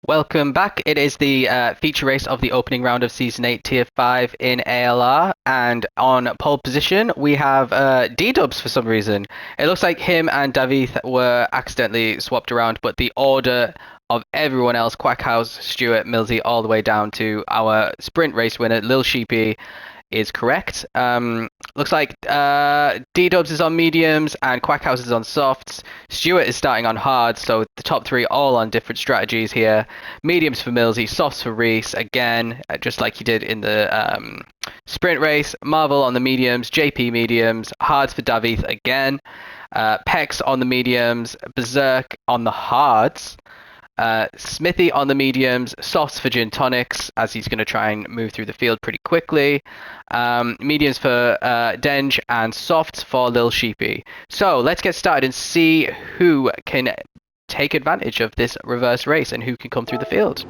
Welcome back. It is the feature race of the opening round of Season 8 Tier 5 in ALR. And on pole position, we have D-Dubs for some reason. It looks like him and David were accidentally swapped around, but the order of everyone else, Quackhouse, Stuart, Millsy, all the way down to our sprint race winner, Lil Sheepy, is correct. Looks like D-Dubs is on mediums and Quackhouse is on softs. Stuart is starting on hard, so the top three all on different strategies here. Mediums for Millsy, softs for Reese, again, just like he did in the sprint race. Marvel on the mediums, JP mediums, hards for David again. Pex on the mediums, Berserk on the hards. Smithy on the mediums, softs for Gin Tonics, as he's going to try and move through the field pretty quickly. Mediums for Denge and softs for Lil Sheepy. So let's get started and see who can take advantage of this reverse race and who can come through the field.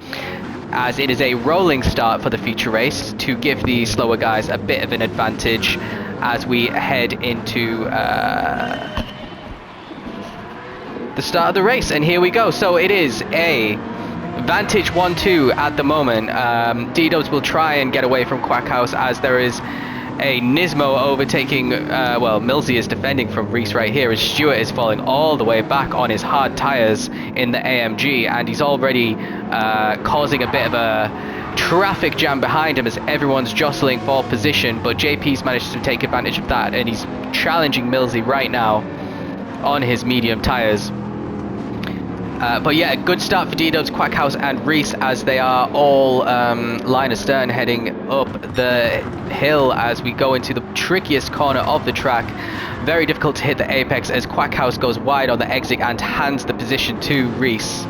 As it is a rolling start for the feature race to give the slower guys a bit of an advantage as we head into the start of the race, and here we go. So it is a Vantage 1-2 at the moment. D-Dubs will try and get away from Quackhouse as there is a Nismo overtaking, well, Millsy is defending from Reese right here as Stuart is falling all the way back on his hard tyres in the AMG, and he's already causing a bit of a traffic jam behind him as everyone's jostling for position, but JP's managed to take advantage of that and he's challenging Millsy right now on his medium tyres. But yeah, good start for D-Dubs, Quackhouse and Reese as they are all line astern heading up the hill as we go into the trickiest corner of the track. Very difficult to hit the apex as Quackhouse goes wide on the exit and hands the position to Reese.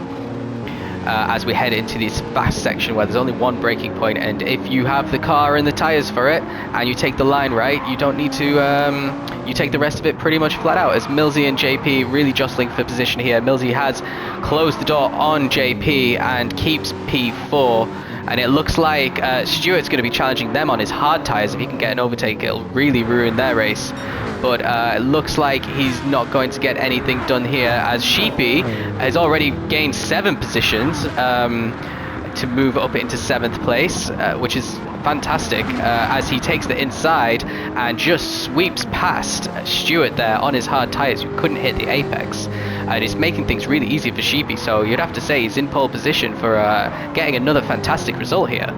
As we head into this fast section where there's only one braking point, and if you have the car and the tyres for it and you take the line right, you don't need to you take the rest of it pretty much flat out, as Millsy and JP really jostling for position here. Millsy has closed the door on JP and keeps P4, and it looks like Stuart's going to be challenging them on his hard tyres. If he can get an overtake, it'll really ruin their race. But it looks like he's not going to get anything done here as Sheepy has already gained 7 positions to move up into 7th place, which is fantastic as he takes the inside and just sweeps past Stuart there on his hard tyres who couldn't hit the apex. And it's making things really easy for Sheepy, so you'd have to say he's in pole position for getting another fantastic result here.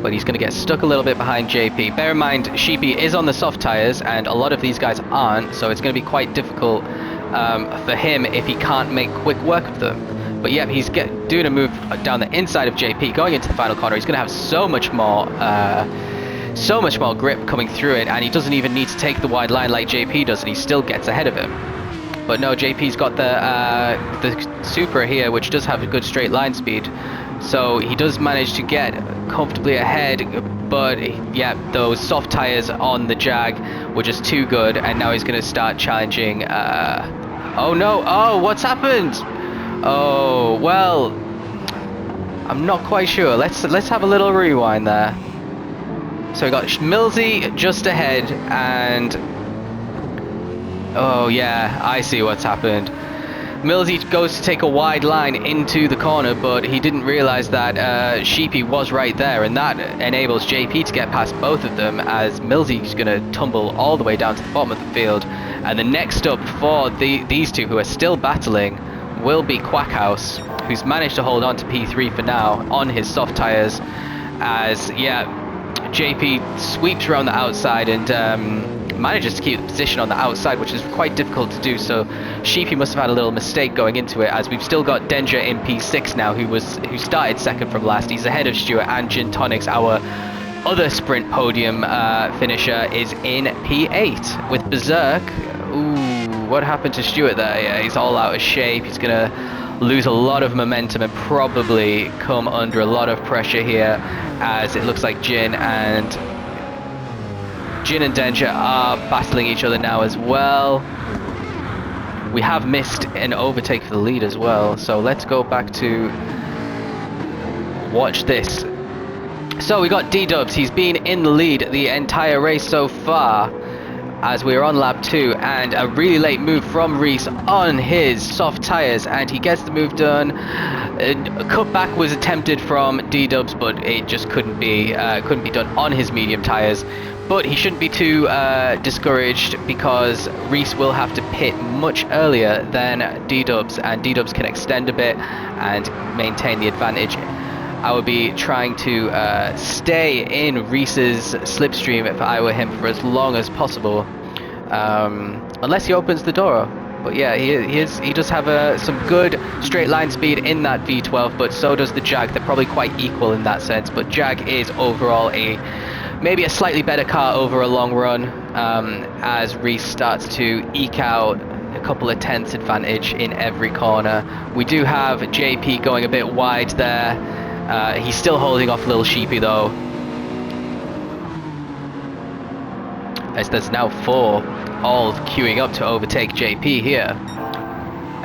But he's going to get stuck a little bit behind JP. Bear in mind, Sheepy is on the soft tyres and a lot of these guys aren't, so it's going to be quite difficult for him if he can't make quick work of them. But yeah, he's doing a move down the inside of JP, going into the final corner. He's going to have so much more grip coming through it, and he doesn't even need to take the wide line like JP does, and he still gets ahead of him. But no, JP's got the Supra here, which does have a good straight line speed. So he does manage to get comfortably ahead, but yeah, those soft tyres on the Jag were just too good, and now he's going to start challenging. Oh no! Oh, what's happened? Oh well, I'm not quite sure. Let's have a little rewind there. So we got Millsy just ahead, and oh yeah, I see what's happened. Millsy goes to take a wide line into the corner, but he didn't realise that Sheepy was right there, and that enables JP to get past both of them as Millsy's going to tumble all the way down to the bottom of the field. And the next up for these two who are still battling will be Quackhouse, who's managed to hold on to P3 for now on his soft tyres as, yeah, JP sweeps around the outside and manages to keep the position on the outside, which is quite difficult to do. So Sheepy must have had a little mistake going into it, as we've still got Danger in P6 now, who started second from last. He's ahead of Stuart, and Gin Tonics, our other sprint podium finisher, is in P8 with Berserk. Ooh, what happened to Stuart there? Yeah, he's all out of shape. He's gonna lose a lot of momentum and probably come under a lot of pressure here, as it looks like Jin and Danger are battling each other now as well. We have missed an overtake for the lead as well, so let's go back to watch this. So we got D-Dubs. He's been in the lead the entire race so far, as we are on lap 2, and a really late move from Reese on his soft tyres, and he gets the move done. A cutback was attempted from D-Dubs, but it just couldn't be done on his medium tyres. But he shouldn't be too discouraged, because Reese will have to pit much earlier than D-Dubs, and D-Dubs can extend a bit and maintain the advantage. I would be trying to stay in Reese's slipstream if I were him for as long as possible, unless he opens the door. But yeah, he does have some good straight line speed in that V12, but so does the Jag. They're probably quite equal in that sense, but Jag is overall maybe a slightly better car over a long run, as Reese starts to eke out a couple of tenths advantage in every corner. We do have JP going a bit wide there. He's still holding off Little Sheepy though, as there's now 4 all queuing up to overtake JP here,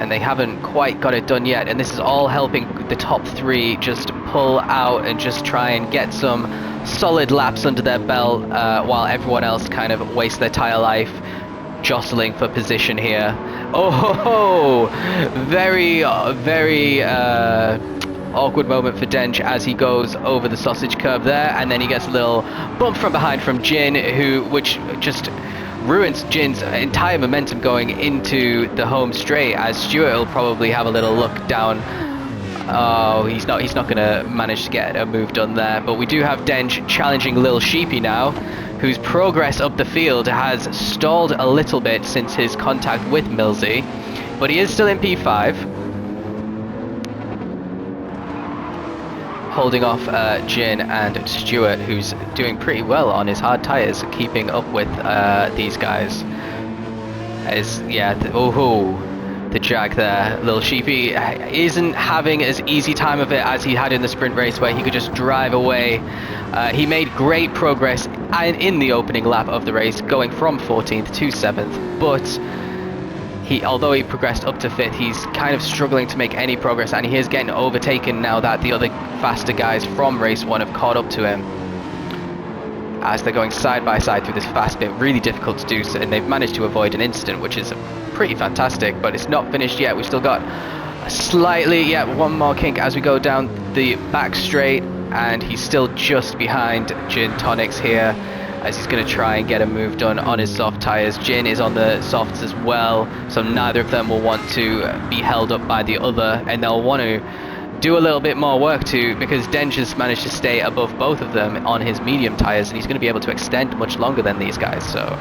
and they haven't quite got it done yet, and this is all helping the top 3 just pull out and just try and get some solid laps under their belt, while everyone else kind of wastes their tire life jostling for position here. Oh, very awkward moment for Dench as he goes over the sausage curb there, and then he gets a little bump from behind from Jin, which just ruins Jin's entire momentum going into the home straight, as Stuart will probably have a little look down. Oh, he's not going to manage to get a move done there, but we do have Dench challenging Lil Sheepy now, whose progress up the field has stalled a little bit since his contact with Millsy, but he is still in P5. Holding off Jin and Stuart, who's doing pretty well on his hard tyres, keeping up with these guys. The Jag there. Little Sheepy isn't having as easy time of it as he had in the sprint race, where he could just drive away. He made great progress in the opening lap of the race, going from 14th to 7th, but although he progressed up to 5th, he's kind of struggling to make any progress, and he is getting overtaken now that the other faster guys from race 1 have caught up to him, as they're going side by side through this fast bit. Really difficult to do so, and they've managed to avoid an incident, which is pretty fantastic, but it's not finished yet. We've still got one more kink as we go down the back straight, and he's still just behind Gin Tonics here, as he's going to try and get a move done on his soft tyres. Jin is on the softs as well, so neither of them will want to be held up by the other, and they'll want to do a little bit more work too, because Dench has managed to stay above both of them on his medium tyres, and he's going to be able to extend much longer than these guys. So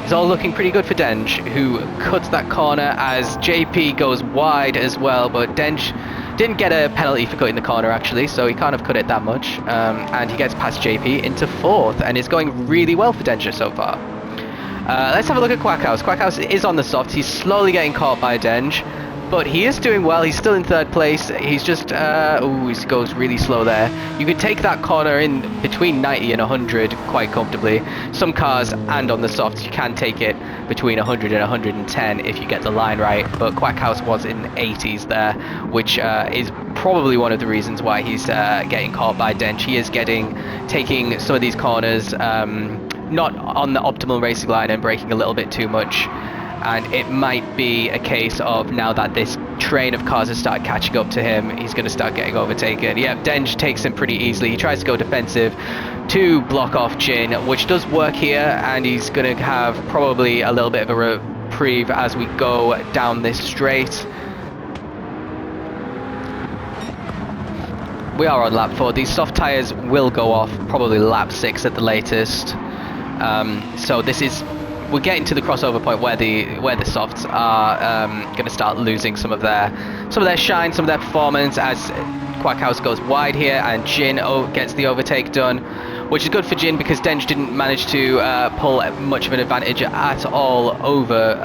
it's all looking pretty good for Dench, who cuts that corner as JP goes wide as well, but Dench didn't get a penalty for cutting the corner actually, so he can't have cut it that much, and he gets past JP into 4th, and it's going really well for Dench so far. Let's have a look at Quackhouse. Quackhouse is on the softs. He's slowly getting caught by Dench, but he is doing well. He's still in 3rd place. He's just he goes really slow there. You could take that corner in between 90 and 100 quite comfortably. Some cars and on the softs you can take it between 100 and 110 if you get the line right, but Quackhouse was in 80s there, which is probably one of the reasons why he's getting caught by Dench. He is taking some of these corners not on the optimal racing line and braking a little bit too much, and it might be a case of, now that this train of cars has started catching up to him, he's going to start getting overtaken. Yep, Dench takes him pretty easily. He tries to go defensive to block off Jin, which does work here, and he's going to have probably a little bit of a reprieve as we go down this straight. We are on lap 4. These soft tyres will go off probably lap 6 at the latest. So we're getting to the crossover point where the softs are going to start losing some of their shine, some of their performance, as Quackhouse goes wide here, and Jin gets the overtake done, which is good for Jin, because Dench didn't manage to pull much of an advantage at all over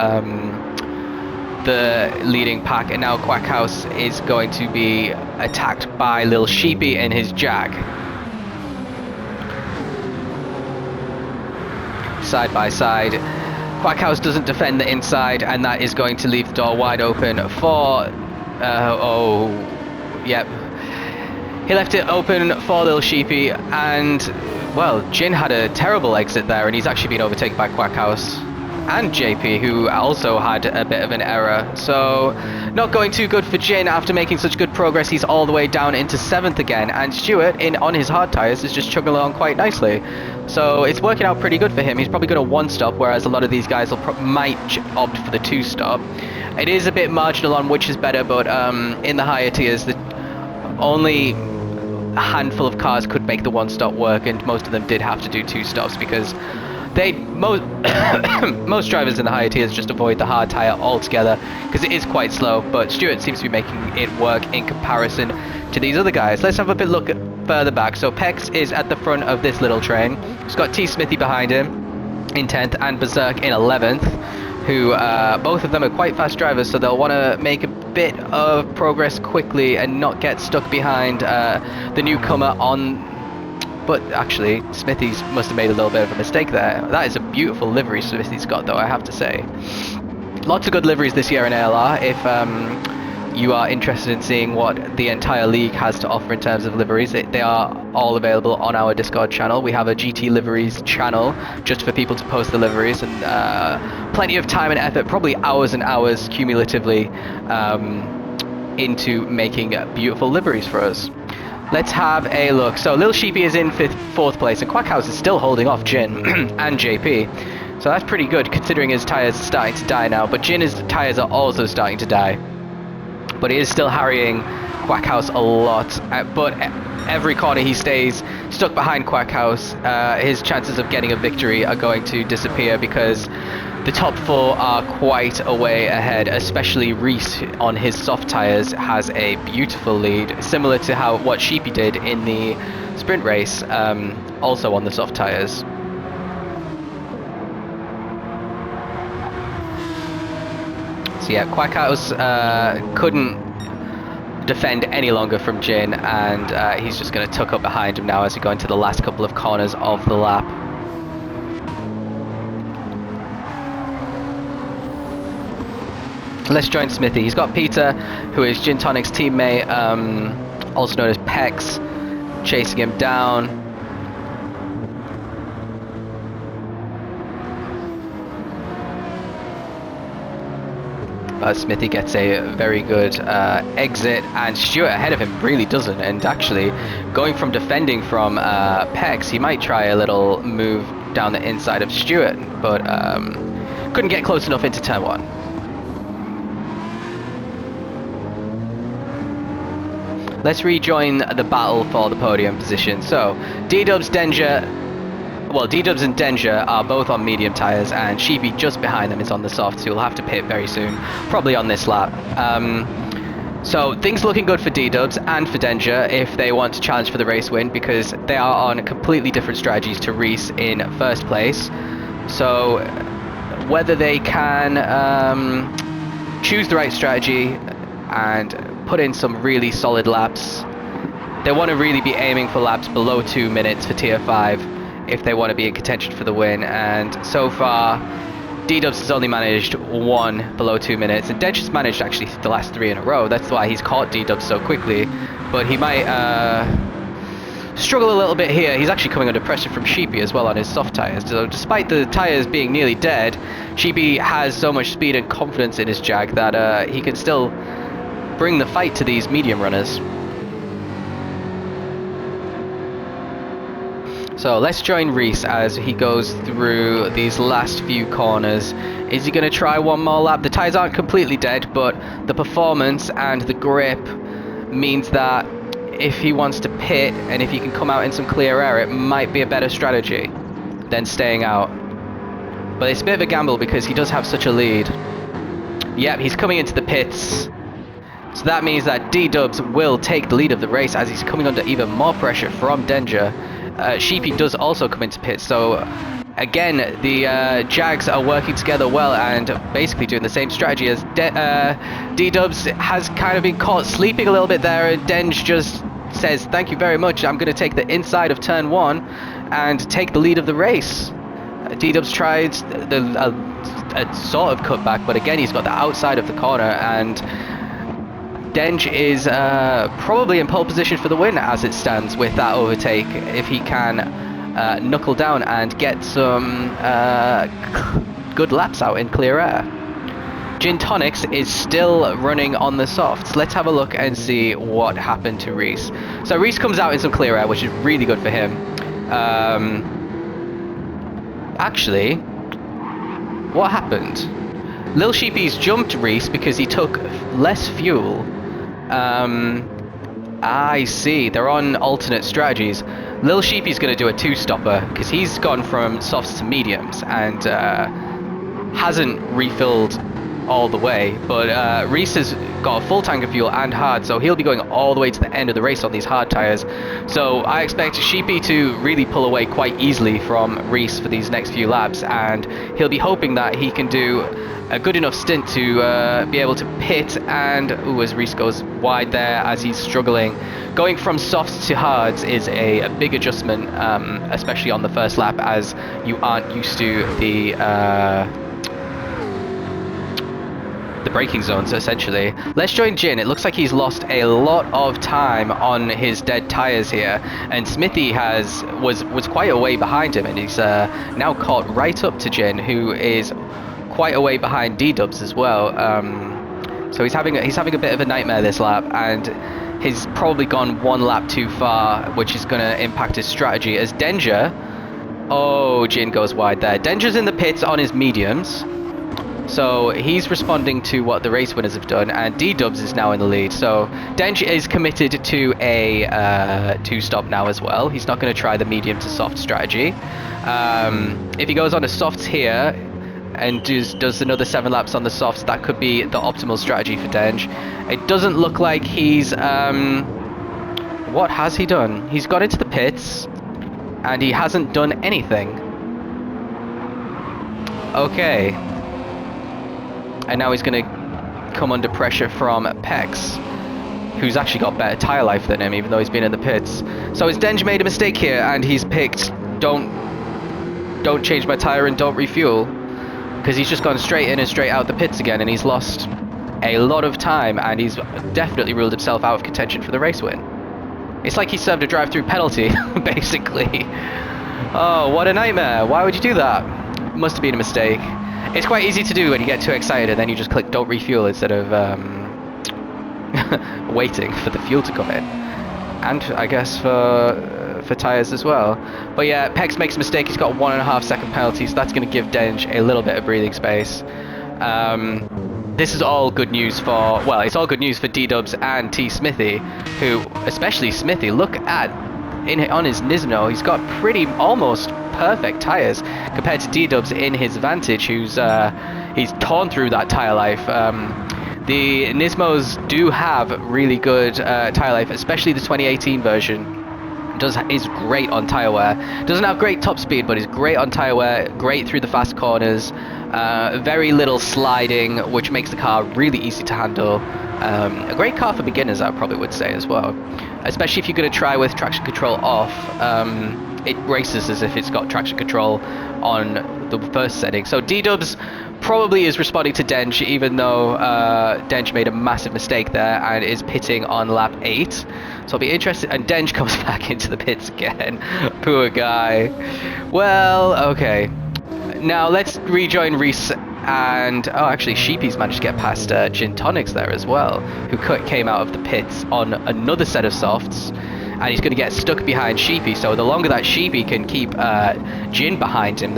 the leading pack, and now Quackhouse is going to be attacked by Lil Sheepy in his Jag. Side by side, Quackhouse doesn't defend the inside, and that is going to leave the door wide open for yep, he left it open for Lil Sheepy, and well, Jin had a terrible exit there, and he's actually been overtaken by Quackhouse. and JP, who also had a bit of an error. So not going too good for Jin after making such good progress. He's all the way down into 7th again, and Stuart, on his hard tyres, is just chugging along quite nicely. So it's working out pretty good for him. He's probably going to 1-stop, whereas a lot of these guys might opt for the 2-stop. It is a bit marginal on which is better, but in the higher tiers, the only a handful of cars could make the 1-stop work, and most of them did have to do 2 stops because most drivers in the higher tiers just avoid the hard tyre altogether because it is quite slow, but Stuart seems to be making it work in comparison to these other guys. Let's have a bit look further back. So Pex is at the front of this little train. He's got T Smithy behind him in 10th and Berserk in 11th, who both of them are quite fast drivers, so they'll want to make a bit of progress quickly and not get stuck behind the newcomer on. But actually, Smithy's must have made a little bit of a mistake there. That is a beautiful livery Smithy's got, though, I have to say. Lots of good liveries this year in ALR. If you are interested in seeing what the entire league has to offer in terms of liveries, they are all available on our Discord channel. We have a GT liveries channel just for people to post the liveries, and plenty of time and effort, probably hours and hours cumulatively, into making beautiful liveries for us. Let's have a look. So Lil Sheepy is in 4th place, and Quackhouse is still holding off Jin and JP. So that's pretty good considering his tyres are starting to die now, but Jin's tyres are also starting to die. But he is still harrying Quackhouse a lot, but every corner he stays stuck behind Quackhouse, his chances of getting a victory are going to disappear because the top 4 are quite a way ahead, especially Reese on his soft tyres has a beautiful lead, similar to what Sheepy did in the sprint race, also on the soft tyres. So yeah, Quackhouse couldn't defend any longer from Jin, and he's just going to tuck up behind him now as we go into the last couple of corners of the lap. Let's join Smithy. He's got Peter, who is Gin Tonic's teammate, also known as Pex, chasing him down. Smithy gets a very good exit, and Stuart ahead of him really doesn't, and actually going from defending from Pex, he might try a little move down the inside of Stuart, but couldn't get close enough into turn 1. Let's rejoin the battle for the podium position. So D-Dubs, Danger, well, D-Dubs and Danger are both on medium tyres, and Sheepy just behind them is on the softs, who will have to pit very soon, probably on this lap. So things looking good for D-Dubs and for Danger if they want to challenge for the race win, because they are on completely different strategies to Reese in 1st place. So whether they can choose the right strategy and put in some really solid laps, they want to really be aiming for laps below 2 minutes for tier 5 if they want to be in contention for the win, and so far D-Dubs has only managed 1 below 2 minutes, and Dench has managed actually the last 3 in a row. That's why he's caught D-Dubs so quickly, but he might struggle a little bit here. He's actually coming under pressure from Sheepy as well on his soft tyres, so despite the tyres being nearly dead, Sheepy has so much speed and confidence in his Jag that he can still bring the fight to these medium runners. So let's join Reese as he goes through these last few corners. Is he going to try one more lap? The tyres aren't completely dead, but the performance and the grip means that if he wants to pit and if he can come out in some clear air, it might be a better strategy than staying out. But it's a bit of a gamble because he does have such a lead. Yep, he's coming into the pits. So that means that D-Dubs will take the lead of the race as he's coming under even more pressure from Danger. Sheepy does also come into pits, so again the Jags are working together well and basically doing the same strategy as D-Dubs has kind of been caught sleeping a little bit there, and Denge just says thank you very much, I'm going to take the inside of turn 1 and take the lead of the race. D-Dubs tried a sort of cutback, but again he's got the outside of the corner, and Denge is probably in pole position for the win as it stands with that overtake, if he can knuckle down and get some good laps out in clear air. Gin Tonics is still running on the softs. Let's have a look and see what happened to Reese. So Reese comes out in some clear air, which is really good for him. Actually, what happened? Lil Sheepy's jumped Reese because he took less fuel. I see. They're on alternate strategies. Lil Sheepy's going to do a two-stopper because he's gone from softs to mediums and hasn't refilled all the way, but Reese has got a full tank of fuel and hard, so he'll be going all the way to the end of the race on these hard tires. So I expect Sheepy to really pull away quite easily from Reese for these next few laps, and he'll be hoping that he can do a good enough stint to be able to pit. And as Reese goes wide there as he's struggling, going from softs to hards is a big adjustment, especially on the first lap, as you aren't used to the braking zones, essentially. Let's join Jin. It looks like he's lost a lot of time on his dead tires here, and Smithy was quite a way behind him, and he's now caught right up to Jin, who is quite a way behind D-Dubs as well. So he's having a bit of a nightmare this lap, and he's probably gone one lap too far, which is going to impact his strategy. As Danger, oh, Jin goes wide there. Danger's in the pits on his mediums. So he's responding to what the race winners have done, and D-Dubs is now in the lead. So Denj is committed to a two-stop now as well. He's not going to try the medium to soft strategy. If he goes on a softs here and does another 7 laps on the softs, that could be the optimal strategy for Denj. It doesn't look like he's... what has he done? He's got into the pits, and he hasn't done anything. Okay. And now he's going to come under pressure from Pex, who's actually got better tyre life than him, even though he's been in the pits. So has Denj made a mistake here, and he's picked don't change my tyre and don't refuel, because he's just gone straight in and straight out the pits again, and he's lost a lot of time, and he's definitely ruled himself out of contention for the race win. It's like he served a drive-through penalty, basically. Oh, what a nightmare. Why would you do that? Must have been a mistake. It's quite easy to do when you get too excited, and then you just click don't refuel instead of waiting for the fuel to come in. And I guess for tyres as well. But yeah, Pex makes a mistake. He's got 1.5 second penalty, so that's going to give Denj a little bit of breathing space. This is all good news for, well, it's all good news for D-Dubs and T Smithy, who, especially Smithy, look at on his Nismo, he's got pretty almost perfect tyres compared to D-Dubs in his Vantage, who's he's torn through that tyre life. The Nismos do have really good tyre life, especially the 2018 version. Is great on tyre wear. Doesn't have great top speed, but is great on tyre wear, great through the fast corners, very little sliding, which makes the car really easy to handle. A great car for beginners, I probably would say as well, especially if you're going to try with traction control off. It races as if it's got traction control on the first setting. So D-Dubs probably is responding to Denj, even though Denj made a massive mistake there and is pitting on lap 8. So I'll be interested. And Denj comes back into the pits again. Poor guy. Well, okay. Now let's rejoin Reese and... oh, actually, Sheepy's managed to get past Gin Tonics there as well, who came out of the pits on another set of softs. And he's going to get stuck behind Sheepy. So the longer that Sheepy can keep Jin behind him,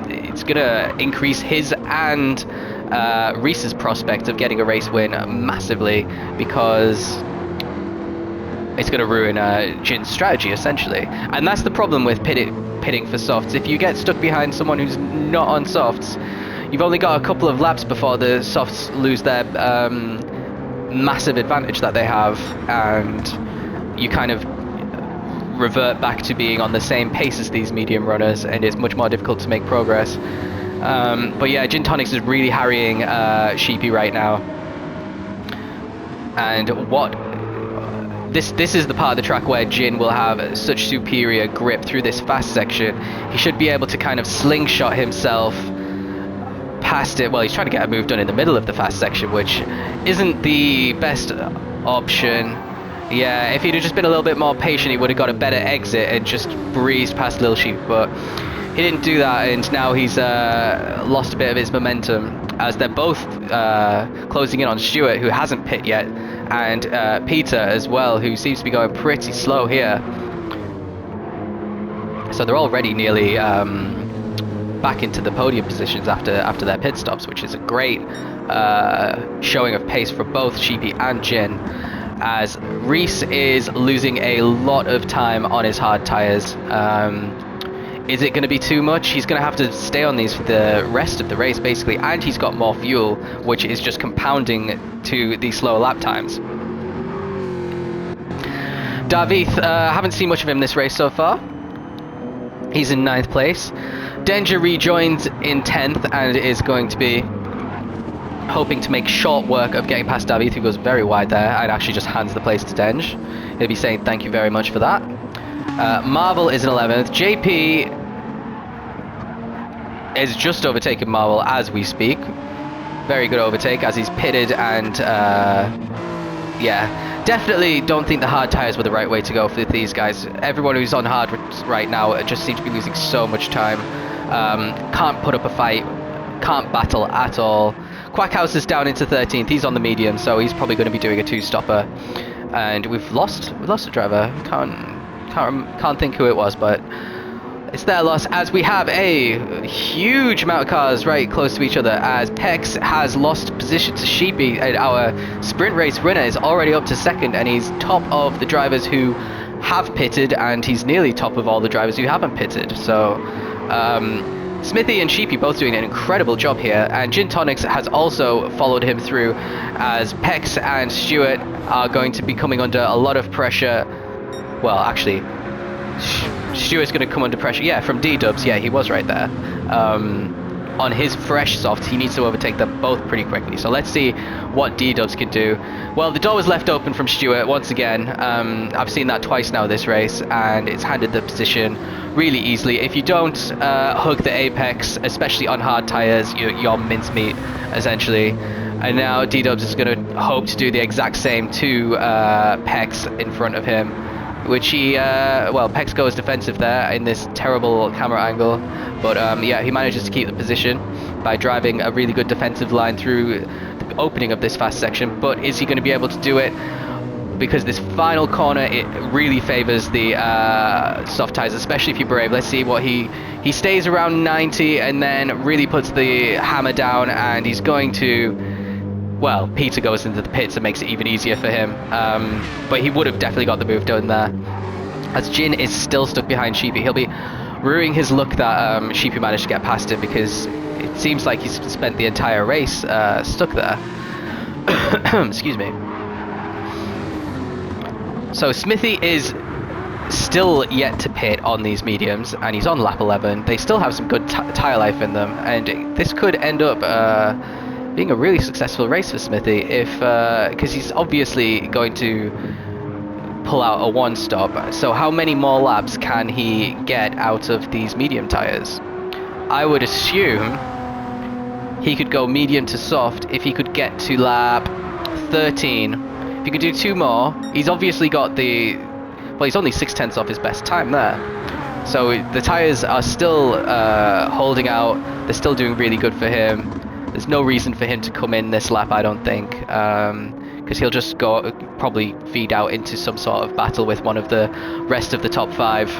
it's going to increase his and Reese's prospect of getting a race win massively, because it's going to ruin Jin's strategy, essentially. And that's the problem with pitting for softs. If you get stuck behind someone who's not on softs, you've only got a couple of laps before the softs lose their massive advantage that they have, and you kind of revert back to being on the same pace as these medium runners, and it's much more difficult to make progress. But yeah, Gin Tonics is really harrying Sheepy right now. And what... This is the part of the track where Jin will have such superior grip through this fast section. He should be able to kind of slingshot himself past it. Well, he's trying to get a move done in the middle of the fast section, which isn't the best option. Yeah, if he'd have just been a little bit more patient, he would have got a better exit and just breezed past Lil Sheep. But he didn't do that, and now he's lost a bit of his momentum as they're both closing in on Stewart, who hasn't pit yet, and Peter as well, who seems to be going pretty slow here. So they're already nearly back into the podium positions after their pit stops, which is a great showing of pace for both Sheepy and Jin, as Reese is losing a lot of time on his hard tires. Is it going to be too much? He's going to have to stay on these for the rest of the race, basically, and he's got more fuel, which is just compounding to the slower lap times. David, haven't seen much of him this race so far. He's in 9th place. Danger rejoins in 10th and is going to be hoping to make short work of getting past David, who goes very wide there and actually just hands the place to Denge. He'll be saying thank you very much for that. Marvel is in 11th. JP is just overtaken Marvel as we speak. Very good overtake as he's pitted, and yeah, definitely don't think the hard tires were the right way to go for these guys. Everyone who's on hard right now just seems to be losing so much time. Can't put up a fight, can't battle at all. Quackhouse is down into 13th. He's on the medium, so he's probably going to be doing a two-stopper. And we've lost a driver. Can't think who it was, but it's their loss, as we have a huge amount of cars right close to each other, as Pex has lost position to Sheepy, and our sprint race winner is already up to 2nd, and he's top of the drivers who have pitted, and he's nearly top of all the drivers who haven't pitted. So Smithy and Sheepy both doing an incredible job here, and Gin Tonics has also followed him through, as Pex and Stewart are going to be coming under a lot of pressure. Well, actually, Stewart's going to come under pressure. Yeah, from D-Dubs. Yeah, he was right there. On his fresh soft, he needs to overtake them both pretty quickly. So let's see what D-Dubs can do. Well, the door was left open from Stewart once again. I've seen that twice now this race, and it's handed the position really easily. If you don't hug the apex, especially on hard tires, you're mincemeat, essentially. And now D-Dubs is going to hope to do the exact same to Pex in front of him, which he, well, Pex goes defensive there in this terrible camera angle, but yeah, he manages to keep the position by driving a really good defensive line through the opening of this fast section. But is he going to be able to do it? Because this final corner, it really favors the soft tires, especially if you're brave. Let's see what he stays around 90 and then really puts the hammer down, and he's going to, well, Peter goes into the pits and makes it even easier for him. But he would have definitely got the move done there. As Jin is still stuck behind Sheepy, he'll be ruining his luck that Sheepy managed to get past him, because it seems like he's spent the entire race stuck there. Excuse me. So Smithy is still yet to pit on these mediums, and he's on lap 11. They still have some good tire life in them, and this could end up being a really successful race for Smithy, if because he's obviously going to pull out a one stop. So how many more laps can he get out of these medium tires? I would assume he could go medium to soft if he could get to lap 13. If he could do 2 more, he's obviously got the, well, he's only 6/10 off his best time there. So the tires are still holding out. They're still doing really good for him. There's no reason for him to come in this lap, I don't think, because he'll just go probably feed out into some sort of battle with one of the rest of the top 5.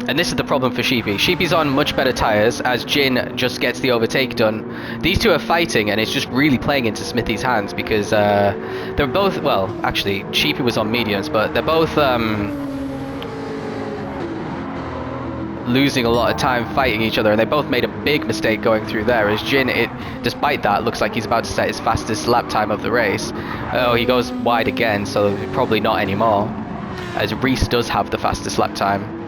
And this is the problem for Sheepy. Sheepy's on much better tyres, as Jin just gets the overtake done. These two are fighting, and it's just really playing into Smithy's hands, because they're both, well, actually, Sheepy was on mediums, but they're both losing a lot of time fighting each other, and they both made a big mistake going through there, as Jin, despite that, looks like he's about to set his fastest lap time of the race. Oh, he goes wide again, so probably not anymore, as Reese does have the fastest lap time.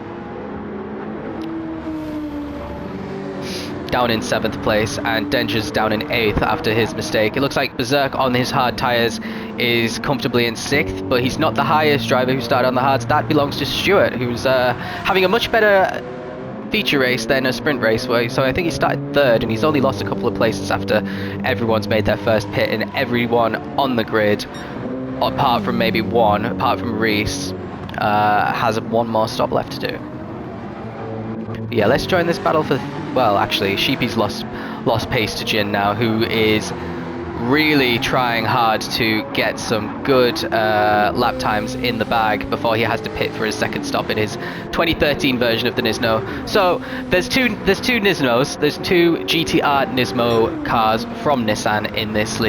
Down in 7th place, and Denger's down in 8th after his mistake. It looks like Berserk on his hard tyres is comfortably in 6th, but he's not the highest driver who started on the hards. That belongs to Stewart, who's having a much better feature race than a sprint race. So I think he started 3rd, and he's only lost a couple of places after everyone's made their first pit, and everyone on the grid, apart from maybe one, apart from Reese, has one more stop left to do. Yeah, let's join this battle for... Well, actually, Sheepy's lost pace to Jin now, who is really trying hard to get some good lap times in the bag before he has to pit for his second stop in his 2013 version of the Nismo. So there's two Nismos, there's two GTR Nismo cars from Nissan in this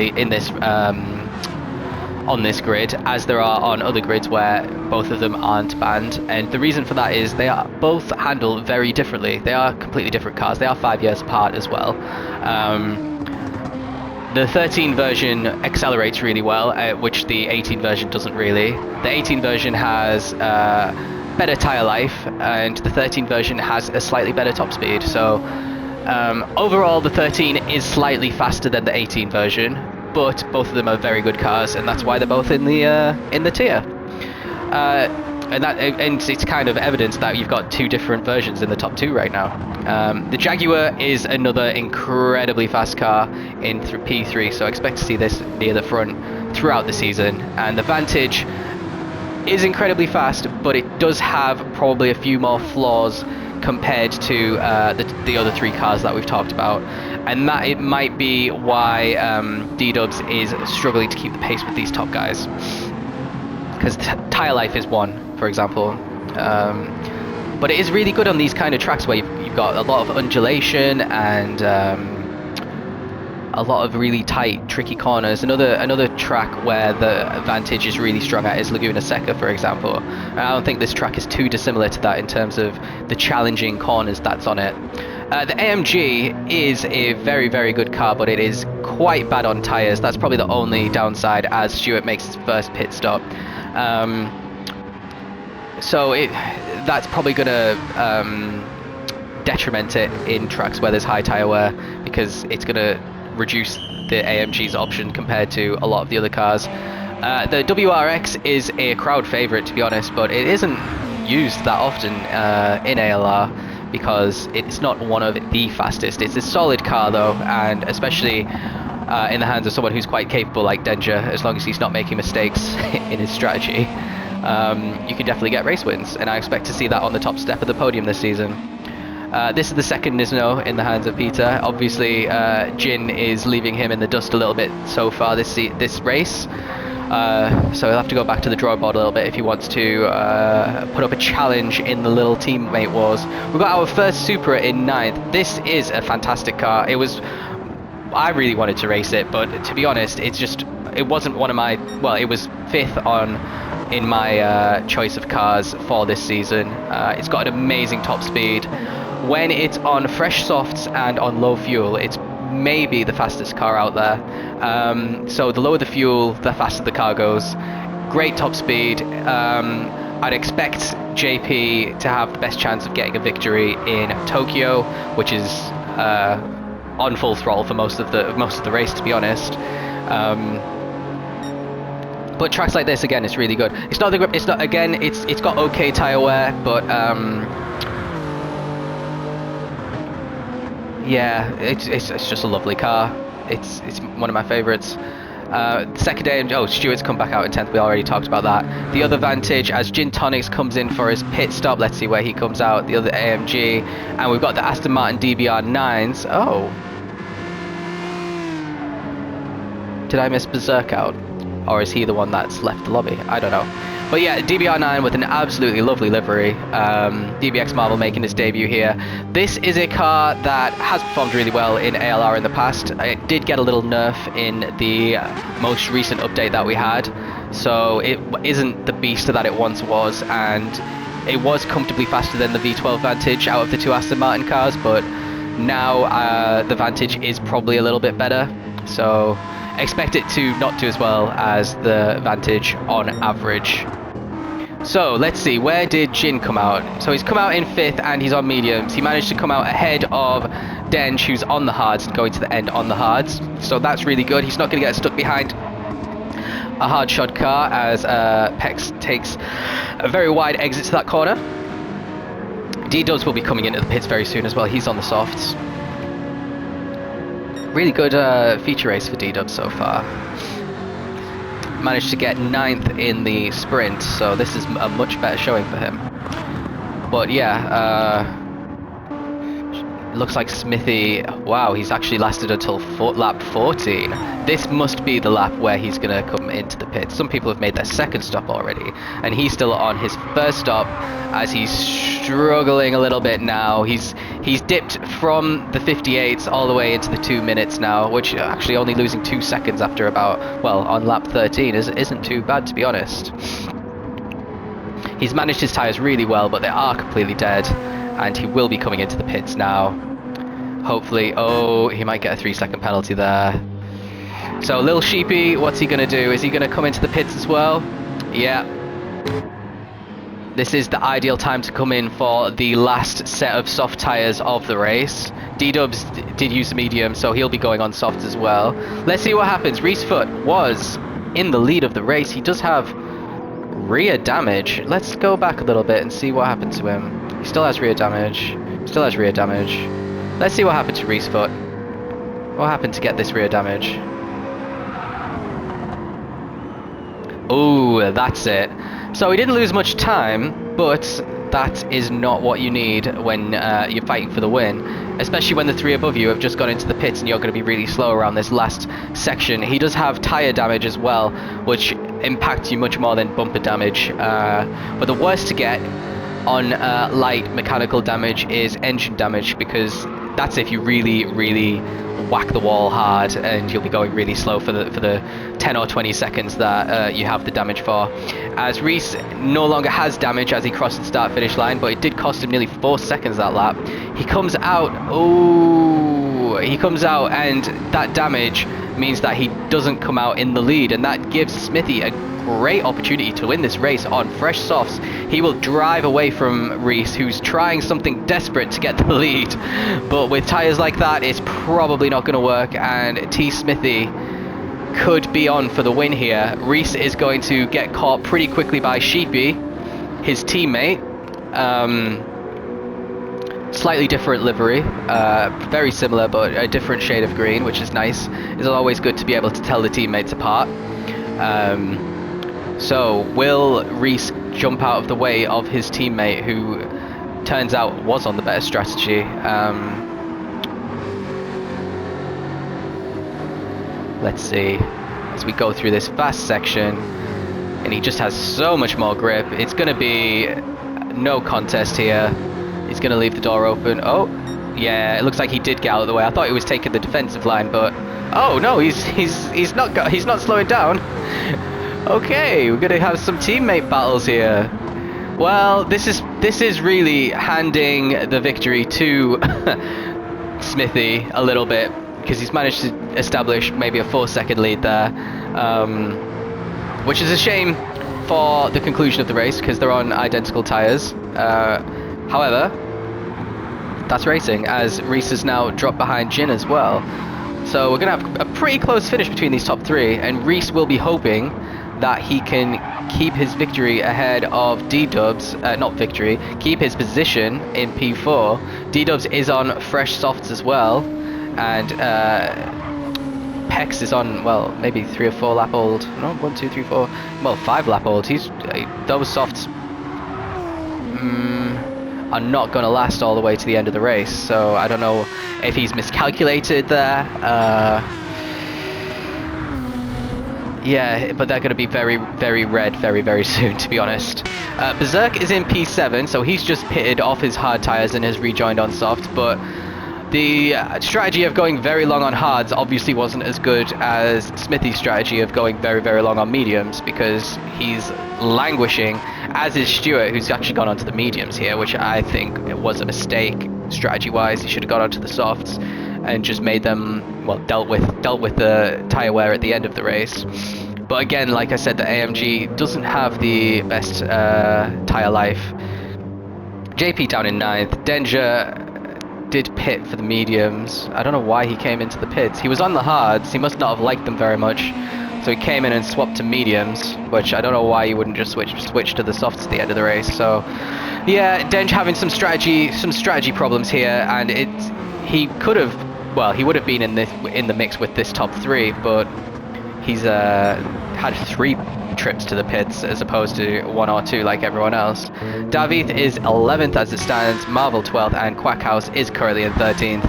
on this grid, as there are on other grids where both of them aren't banned. And the reason for that is they are both handled very differently. They are completely different cars. They are 5 years apart as well. The 13 version accelerates really well, which the 18 version doesn't really. The 18 version has better tyre life, and the 13 version has a slightly better top speed. So overall, the 13 is slightly faster than the 18 version, but both of them are very good cars, and that's why they're both in the tier. And it's kind of evidence that you've got two different versions in the top two right now. The Jaguar is another incredibly fast car in P3, so I expect to see this near the front throughout the season. And the Vantage is incredibly fast, but it does have probably a few more flaws compared to the other three cars that we've talked about. And that it might be why D-Dubs is struggling to keep the pace with these top guys. Because tyre life is one, for example. But it is really good on these kind of tracks where you've got a lot of undulation and a lot of really tight, tricky corners. Another track where the Vantage is really strong at is Laguna Seca, for example. And I don't think this track is too dissimilar to that in terms of the challenging corners that's on it. The AMG is a very, very good car, but it is quite bad on tyres. That's probably the only downside as Stuart makes his first pit stop. So that's probably going to detriment it in tracks where there's high tyre wear, because it's going to reduce the AMG's option compared to a lot of the other cars. The WRX is a crowd favourite, to be honest, but it isn't used that often in ALR because it's not one of the fastest. It's a solid car though, and especially in the hands of someone who's quite capable like Danger, as long as he's not making mistakes in his strategy, you can definitely get race wins, and I expect to see that on the top step of the podium this season. This is the second Nismo in the hands of Peter. Obviously, Jin is leaving him in the dust a little bit so far this race. So he'll have to go back to the drawing board a little bit if he wants to put up a challenge in the little teammate wars. We've got our first Supra in 9th. This is a fantastic car. I really wanted to race it, but to be honest, it wasn't one of my, well, it was 5th in my choice of cars for this season. It's got an amazing top speed. When it's on fresh softs and on low fuel, it's maybe the fastest car out there. So the lower the fuel, the faster the car goes. Great top speed. I'd expect JP to have the best chance of getting a victory in Tokyo, which is on full throttle for most of the race, to be honest. But tracks like this, again, it's really good. It's got okay tyre wear, but yeah, it's just a lovely car. It's one of my favourites. Second day, Stuart's come back out in 10th. We already talked about that. The other Vantage, as Gin Tonics comes in for his pit stop. Let's see where he comes out. The other AMG, and we've got the Aston Martin DBR 9s. Oh, did I miss Berserk out? Or is he the one that's left the lobby? I don't know. But yeah, DBR9 with an absolutely lovely livery. DBX Marvel making his debut here. This is a car that has performed really well in ALR in the past. It did get a little nerf in the most recent update that we had. So it isn't the beast that it once was, and it was comfortably faster than the V12 Vantage out of the two Aston Martin cars, but now the Vantage is probably a little bit better. So expect it to not do as well as the Vantage on average. So let's see, where did Jin come out? So he's come out in 5th and he's on mediums. He managed to come out ahead of Denj, who's on the hards and going to the end on the hards. So that's really good. He's not going to get stuck behind a hard shod car as Pex takes a very wide exit to that corner. D-Dubs will be coming into the pits very soon as well. He's on the softs. Really good feature race for D-Dubs so far. managed to get 9th in the sprint, so this is a much better showing for him. But yeah, looks like Smithy, wow, he's actually lasted until lap 14. This must be the lap where he's going to come into the pits. Some people have made their second stop already, and he's still on his first stop as he's struggling a little bit now. He's dipped from the 58s all the way into the 2 minutes now, which actually only losing 2 seconds after about, well, on lap 13 isn't too bad, to be honest. He's managed his tyres really well, but they are completely dead, and he will be coming into the pits now. Hopefully, oh, he might get a 3-second penalty there. So, Lil Sheepy, what's he going to do? Is he going to come into the pits as well? Yeah. This is the ideal time to come in for the last set of soft tyres of the race. D-Dubs did use the medium, so he'll be going on soft as well. Let's see what happens. Reese Foot was in the lead of the race. He does have rear damage. Let's go back a little bit and see what happened to him. He still has rear damage. Still has rear damage. Let's see what happened to Reese Foot. What happened to get this rear damage? Oh, that's it. So he didn't lose much time, but that is not what you need when you're fighting for the win, especially when the 3 above you have just gone into the pits and you're going to be really slow around this last section. He does have tyre damage as well, which impacts you much more than bumper damage, but the worst to get on light mechanical damage is engine damage, because that's if you really whack the wall hard, and you'll be going really slow for the 10 or 20 seconds that you have the damage for. As Reese no longer has damage as he crossed the start finish line, but it did cost him nearly 4 seconds that lap. He comes out, oh, he comes out, and that damage means that he doesn't come out in the lead, and that gives Smithy a great opportunity to win this race on fresh softs. He will drive away from Reese, who's trying something desperate to get the lead, but with tyres like that, it's probably not going to work, and T. Smithy could be on for the win here. Reese is going to get caught pretty quickly by Sheepy, his teammate. Slightly different livery, very similar but a different shade of green, which is nice. It's always good to be able to tell the teammates apart. So will Reese jump out of the way of his teammate, who turns out was on the better strategy? Let's see, as we go through this fast section, and he just has so much more grip. It's going to be no contest here. He's going to leave the door open. Oh, yeah, it looks like he did get out of the way. I thought he was taking the defensive line, but oh no, he's not slowing down. Okay, we're going to have some teammate battles here. Well, this is really handing the victory to Smithy a little bit, because he's managed to establish maybe a 4-second lead there, which is a shame for the conclusion of the race, because they're on identical tyres. However, that's racing, as Reese has now dropped behind Jin as well. So we're going to have a pretty close finish between these top 3, and Reese will be hoping that he can keep his victory ahead of D-Dubs, not victory, keep his position in P4. D-Dubs is on fresh softs as well, and Pex is on, well, maybe 3 or 4 lap old, no, 1, 2, 3, 4, well, 5 lap old. He's, those softs are not going to last all the way to the end of the race, so I don't know if he's miscalculated there. Yeah, but they're going to be very red very soon, to be honest. Berserk is in P7, so he's just pitted off his hard tyres and has rejoined on soft, but the strategy of going very long on hards obviously wasn't as good as Smithy's strategy of going very long on mediums, because he's languishing, as is Stuart, who's actually gone onto the mediums here, which I think it was a mistake strategy-wise. He should have gone onto the softs and just made them, well, dealt with the tyre wear at the end of the race. But again, like I said, the AMG doesn't have the best tyre life. JP down in 9th. Danger did pit for the mediums. I don't know why he came into the pits. He was on the hards. He must not have liked them very much. So he came in and swapped to mediums, which I don't know why he wouldn't just switch to the softs at the end of the race. So yeah, Denj having some strategy problems here, and he could have, well, he would have been in the mix with this top 3, but he's had 3 trips to the pits as opposed to 1 or 2 like everyone else. David is 11th as it stands, Marvel 12th, and Quackhouse is currently in 13th.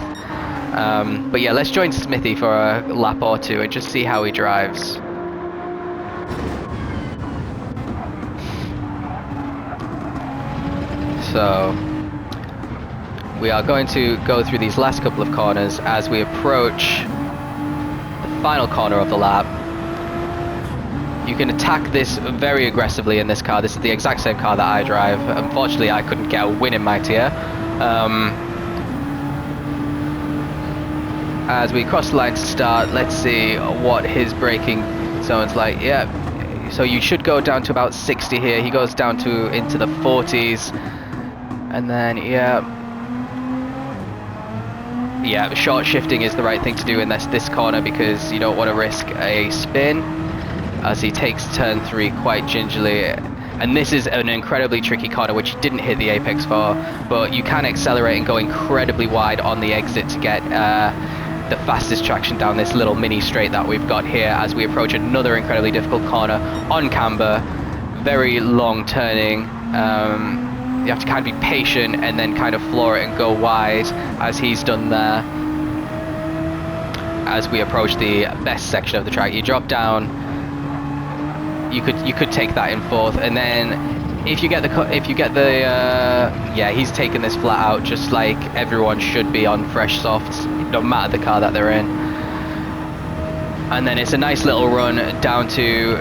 But yeah, let's join Smithy for a lap or 2 and just see how he drives. So we are going to go through these last couple of corners as we approach the final corner of the lap. You can attack this very aggressively in this car. This is the exact same car that I drive. Unfortunately, I couldn't get a win in my tier. As we cross the line to start, let's see what his braking zone's like. Yeah, so you should go down to about 60 here. He goes down to into the 40s. And then, yeah, short shifting is the right thing to do in this corner because you don't want to risk a spin as he takes turn 3 quite gingerly. And this is an incredibly tricky corner which you didn't hit the apex for, but you can accelerate and go incredibly wide on the exit to get the fastest traction down this little mini straight that we've got here as we approach another incredibly difficult corner on camber. Very long turning. You have to kind of be patient and then kind of floor it and go wide as he's done there. As we approach the best section of the track, you drop down. You could take that in 4th, and then if you get the yeah, he's taken this flat out just like everyone should be on fresh softs, no matter the car that they're in. And then it's a nice little run down to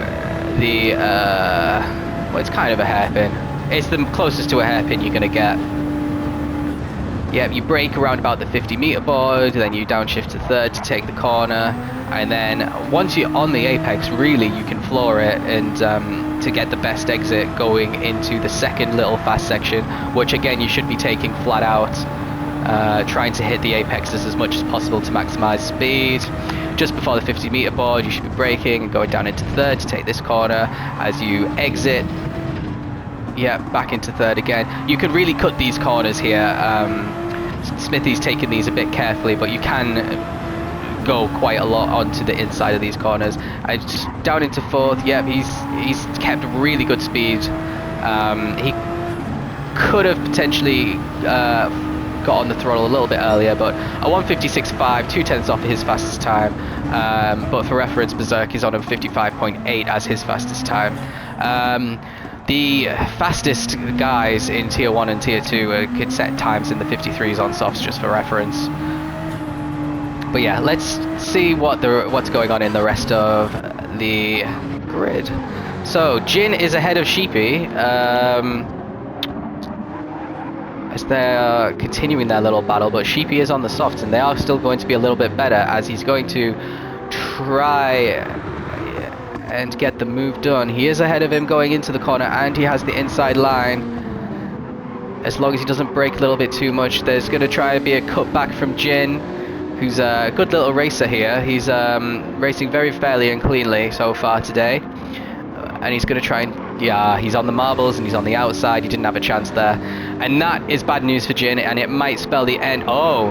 the well, it's kind of a hairpin. It's the closest to a hairpin you're going to get. Yeah, you brake around about the 50-meter board, then you downshift to 3rd to take the corner, and then once you're on the apex, really you can floor it and to get the best exit going into the 2nd little fast section, which again you should be taking flat out, trying to hit the apexes as much as possible to maximize speed. Just before the 50-meter board, you should be braking and going down into 3rd to take this corner. As you exit, yeah, back into 3rd again. You can really cut these corners here. Smithy's taken these a bit carefully, but you can go quite a lot onto the inside of these corners. And just down into 4th, yep, he's kept really good speed. He could have potentially got on the throttle a little bit earlier, but a 156.5, 2/10 off his fastest time. But for reference, Berserk is on a 55.8 as his fastest time. The fastest guys in Tier 1 and Tier 2 could set times in the 53s on softs, just for reference. But yeah, let's see what's going on in the rest of the grid. So, Jin is ahead of Sheepy, as they're continuing their little battle, but Sheepy is on the softs, and they are still going to be a little bit better, as he's going to try and get the move done. He is ahead of him going into the corner, and he has the inside line. As long as he doesn't brake a little bit too much, there's going to try and be a cutback from Jin, who's a good little racer here. He's racing very fairly and cleanly so far today. And he's going to try and, yeah, he's on the marbles and he's on the outside. He didn't have a chance there. And that is bad news for Jin, and it might spell the end. Oh,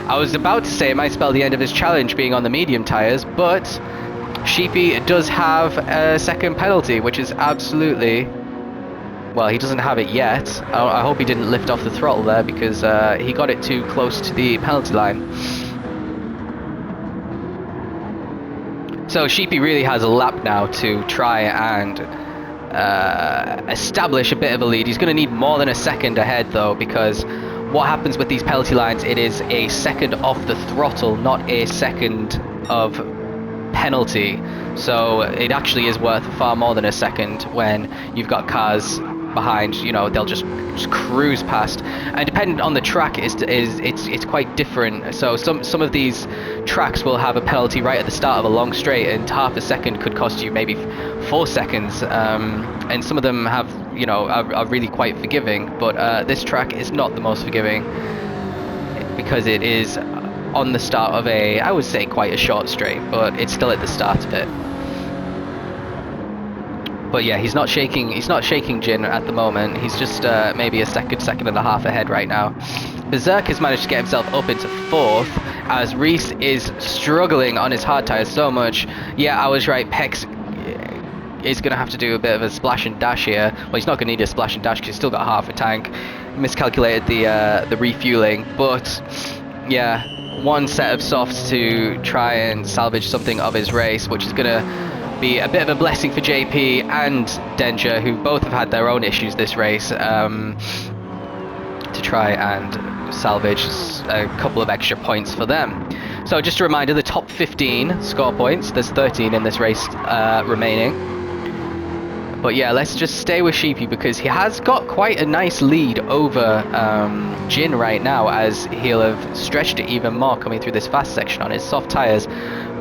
I was about to say it might spell the end of his challenge being on the medium tyres, but Sheepy does have a 2nd penalty, which is absolutely, well, he doesn't have it yet. I hope he didn't lift off the throttle there, because he got it too close to the penalty line. So Sheepy really has a lap now to try and establish a bit of a lead. He's going to need more than a 2nd ahead though, because what happens with these penalty lines, it is a 2nd off the throttle, not a 2nd of penalty. So it actually is worth far more than a 2nd when you've got cars behind. You know, they'll just cruise past, and depending on the track it's quite different. So some of these tracks will have a penalty right at the start of a long straight, and half a 2nd could cost you maybe 4 seconds, and some of them have, you know, are really quite forgiving, but this track is not the most forgiving, because it is on the start of a, I would say, quite a short straight, but it's still at the start of it. But yeah, he's not shaking Jin at the moment. He's just maybe a second and a half ahead right now. Berserk has managed to get himself up into 4th, as Reese is struggling on his hard tyres so much. Yeah, I was right, Peck's is going to have to do a bit of a splash and dash here. Well, he's not going to need a splash and dash because he's still got half a tank. Miscalculated the refueling, but yeah, one set of softs to try and salvage something of his race, which is going to be a bit of a blessing for JP and Danger, who both have had their own issues this race, to try and salvage a couple of extra points for them. So just a reminder, the top 15 score points, there's 13 in this race remaining. But yeah, let's just stay with Sheepy because he has got quite a nice lead over Jin right now, as he'll have stretched it even more coming through this fast section on his soft tyres.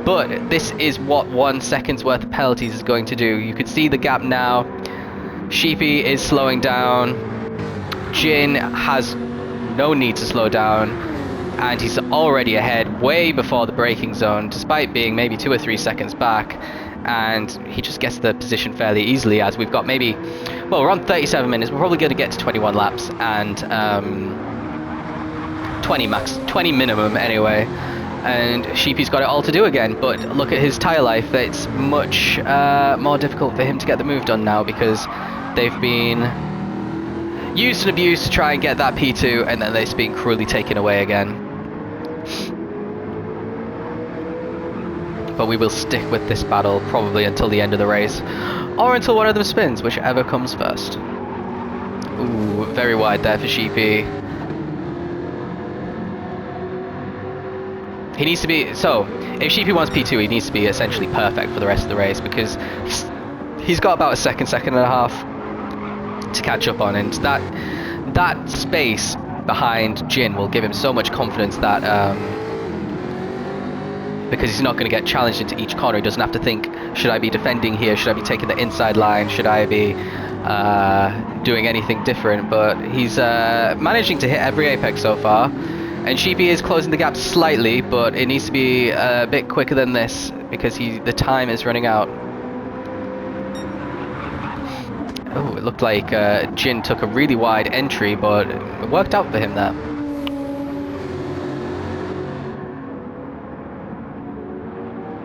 But this is what 1 second's worth of penalties is going to do. You can see the gap now. Sheepy is slowing down. Jin has no need to slow down, and he's already ahead way before the braking zone, despite being maybe 2 or 3 seconds back. And he just gets the position fairly easily, as we've got maybe, well, we're on 37 minutes. We're probably going to get to 21 laps and 20 minimum anyway. And Sheepy's got it all to do again, but look at his tyre life. It's much more difficult for him to get the move done now, because they've been used and abused to try and get that P2, and then it's been cruelly taken away again. But we will stick with this battle probably until the end of the race, or until one of them spins, whichever comes first. Ooh, very wide there for Sheepy. He needs to be, so if Sheepy wants P2, he needs to be essentially perfect for the rest of the race, because he's got about a second and a half to catch up on, and that space behind Jin will give him so much confidence that because he's not going to get challenged into each corner. He doesn't have to think, should I be defending here, should I be taking the inside line, should I be doing anything different. But he's managing to hit every apex so far, and Sheepy is closing the gap slightly, but it needs to be a bit quicker than this, because the time is running out. Oh, it looked like Jin took a really wide entry, but it worked out for him there.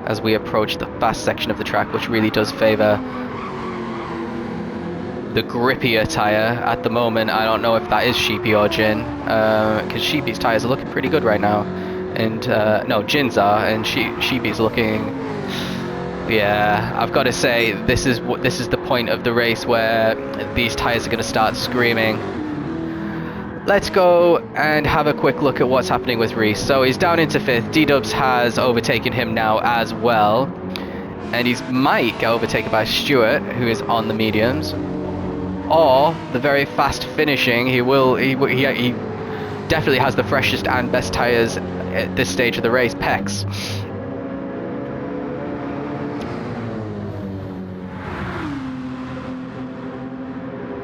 As we approach the fast section of the track, which really does favour the grippier tyre at the moment. I don't know if that is Sheepy or Jin, because Sheepy's tyres are looking pretty good right now, and no, Jin's are, and Sheepy's looking. Yeah, I've got to say, this is the point of the race where these tyres are going to start screaming. Let's go and have a quick look at what's happening with Reese. So he's down into 5th. D-Dubs has overtaken him now as well, and he might get overtaken by Stewart, who is on the mediums, or the very fast finishing. He definitely has the freshest and best tyres at this stage of the race, Pex.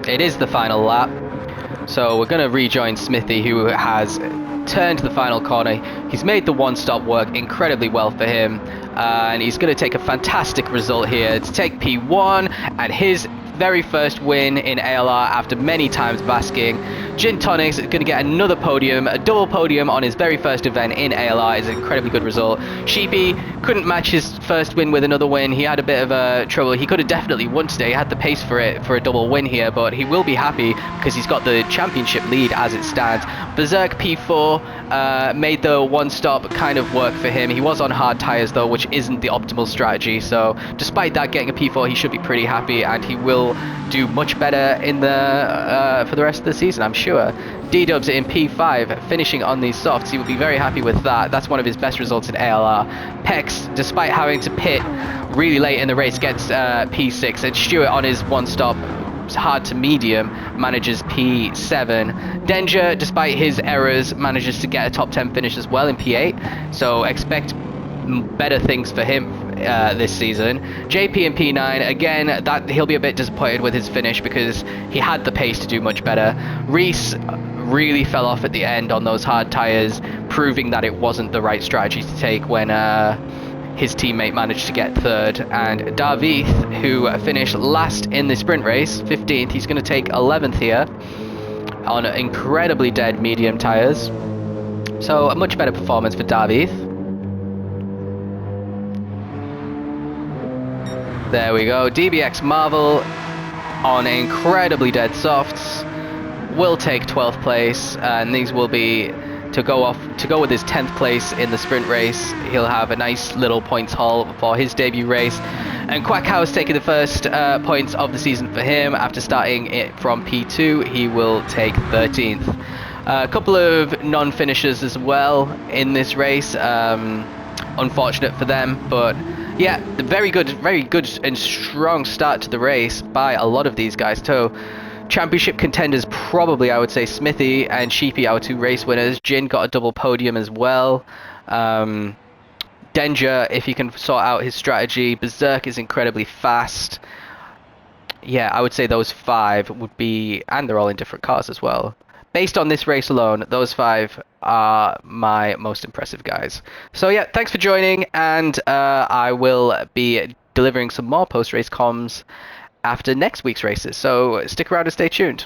It is the final lap. So we're going to rejoin Smithy, who has turned the final corner. He's made the one-stop work incredibly well for him, and he's going to take a fantastic result here to take P1 and his very first win in ALR after many times basking. Gin Tonics is going to get another podium, a double podium on his very first event in ALR. Is an incredibly good result. Sheepy couldn't match his first win with another win. He had a bit of trouble. He could have definitely won today. He had the pace for it, for a double win here, but he will be happy because he's got the championship lead as it stands. Berserk P4 made the one-stop kind of work for him. He was on hard tyres though, which isn't the optimal strategy. So despite that, getting a P4, he should be pretty happy, and he will do much better in the for the rest of the season, I'm sure. D-Dubs in P5, finishing on these softs. He will be very happy with that. That's one of his best results in ALR. Pex, despite having to pit really late in the race, gets P6, and Stewart on his one-stop hard to medium manages P7. Danger, despite his errors, manages to get a top 10 finish as well in P8, so expect better things for him this season. JP in P9, again, that he'll be a bit disappointed with his finish because he had the pace to do much better. Reese really fell off at the end on those hard tyres, proving that it wasn't the right strategy to take when his teammate managed to get third. And Davith, who finished last in the sprint race, 15th, he's going to take 11th here on incredibly dead medium tyres. So a much better performance for Davith. There we go. DBX Marvel on incredibly dead softs will take 12th place, and these will be to go with his 10th place in the sprint race. He'll have a nice little points haul for his debut race. And Quackhouse taking the first points of the season for him after starting it from P2. He will take 13th. A couple of non-finishers as well in this race. Unfortunate for them, but yeah, very good and strong start to the race by a lot of these guys too. Championship contenders, probably I would say Smithy and Sheepy, our 2 race winners. Jin got a double podium as well. Danger, if he can sort out his strategy. Berserk is incredibly fast. Yeah, I would say those 5 would be, and they're all in different cars as well. Based on this race alone, those 5 are my most impressive guys. So yeah, thanks for joining, and I will be delivering some more post-race comms after next week's races. So stick around and stay tuned.